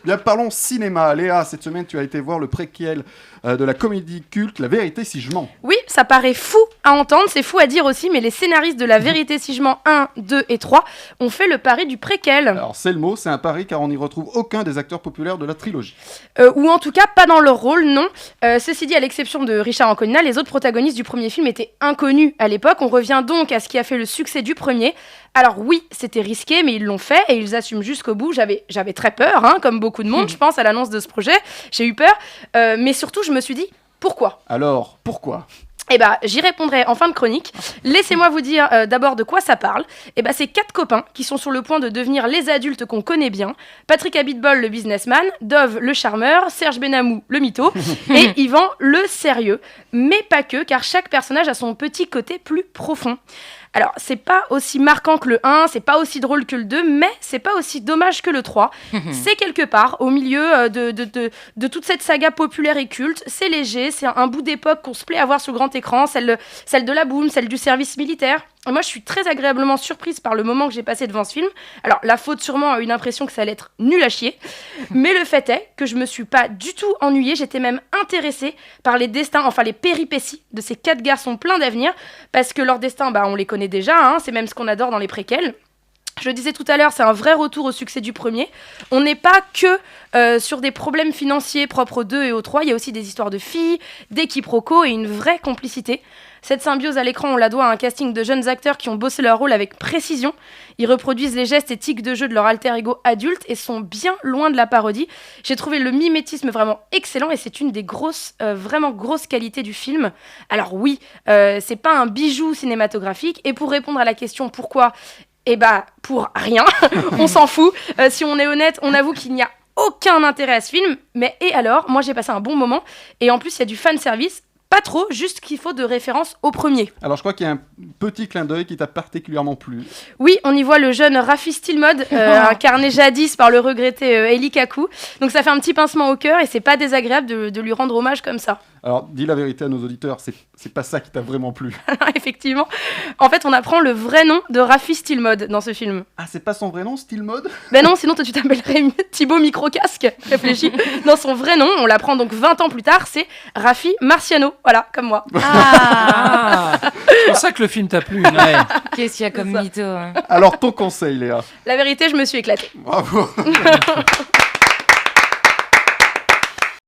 Bien, parlons cinéma. Léa, cette semaine, tu as été voir le préquel de la comédie culte La Vérité si je mens. Oui, ça paraît fou à entendre, c'est fou à dire aussi, mais les scénaristes de La Vérité si je mens 1, 2 et 3 ont fait le pari du préquel. Alors, c'est le mot, c'est un pari car on n'y retrouve aucun des acteurs populaires de la trilogie. Ou en tout cas, pas dans leur rôle, non. Ceci dit, à l'exception de Richard Anconina, les autres protagonistes du premier film étaient inconnus à l'époque. On revient donc à ce qui a fait le succès du premier. Alors oui, c'était risqué, mais ils l'ont fait et ils assument jusqu'au bout. J'avais très peur, hein, comme beaucoup de monde, je pense, à l'annonce de ce projet. J'ai eu peur, mais surtout, je me suis dit, pourquoi ? Alors, pourquoi ? Eh ben, j'y répondrai en fin de chronique. Laissez-moi vous dire d'abord de quoi ça parle. Eh ben, c'est 4 copains qui sont sur le point de devenir les adultes qu'on connaît bien. Patrick Abitbol, le businessman, Dove, le charmeur, Serge Benamou, le mytho, et Yvan, le sérieux. Mais pas que, car chaque personnage a son petit côté plus profond. Alors, c'est pas aussi marquant que le 1, c'est pas aussi drôle que le 2, mais c'est pas aussi dommage que le 3. C'est quelque part au milieu de toute cette saga populaire et culte. C'est léger, c'est un bout d'époque qu'on se plaît à voir sur grand écran, celle de la boum, celle du service militaire. Et moi, je suis très agréablement surprise par le moment que j'ai passé devant ce film. Alors, la faute sûrement a eu l'impression que ça allait être nul à chier. Mais le fait est que je me suis pas du tout ennuyée. J'étais même intéressée par les destins, enfin les péripéties de ces 4 garçons pleins d'avenir. Parce que leurs destins, on les connaît déjà. Hein, c'est même ce qu'on adore dans les préquels. Je le disais tout à l'heure, c'est un vrai retour au succès du premier. On n'est pas que sur des problèmes financiers propres aux 2 et aux 3. Il y a aussi des histoires de filles, des quiproquos et une vraie complicité. Cette symbiose à l'écran, on la doit à un casting de jeunes acteurs qui ont bossé leur rôle avec précision. Ils reproduisent les gestes et tics de jeu de leur alter ego adulte et sont bien loin de la parodie. J'ai trouvé le mimétisme vraiment excellent et c'est une des vraiment grosses qualités du film. Alors oui, c'est pas un bijou cinématographique. Et pour répondre à la question pourquoi, pour rien, on s'en fout. Si on est honnête, on avoue qu'il n'y a aucun intérêt à ce film. Mais et alors, moi j'ai passé un bon moment. Et en plus, il y a du fanservice. Pas trop, juste qu'il faut de référence au premier. Alors, je crois qu'il y a un petit clin d'œil qui t'a particulièrement plu. Oui, on y voit le jeune Rafi Stilmod, incarné jadis par le regretté Eli Kaku. Donc ça fait un petit pincement au cœur et c'est pas désagréable de lui rendre hommage comme ça. Alors, dis la vérité à nos auditeurs, c'est pas ça qui t'a vraiment plu. Effectivement. En fait, on apprend le vrai nom de Rafi Stilmod dans ce film. Ah, c'est pas son vrai nom, Stilmod ? Ben non, sinon toi tu t'appellerais Thibaut Microcasque. Réfléchis. Dans son vrai nom, on l'apprend donc 20 ans plus tard, c'est Rafi Marciano. Voilà, comme moi. C'est pour ça que le film t'a plu. Ouais. Qu'est-ce qu'il y a comme mytho, hein. Alors, ton conseil, Léa ? La vérité, je me suis éclatée. Bravo.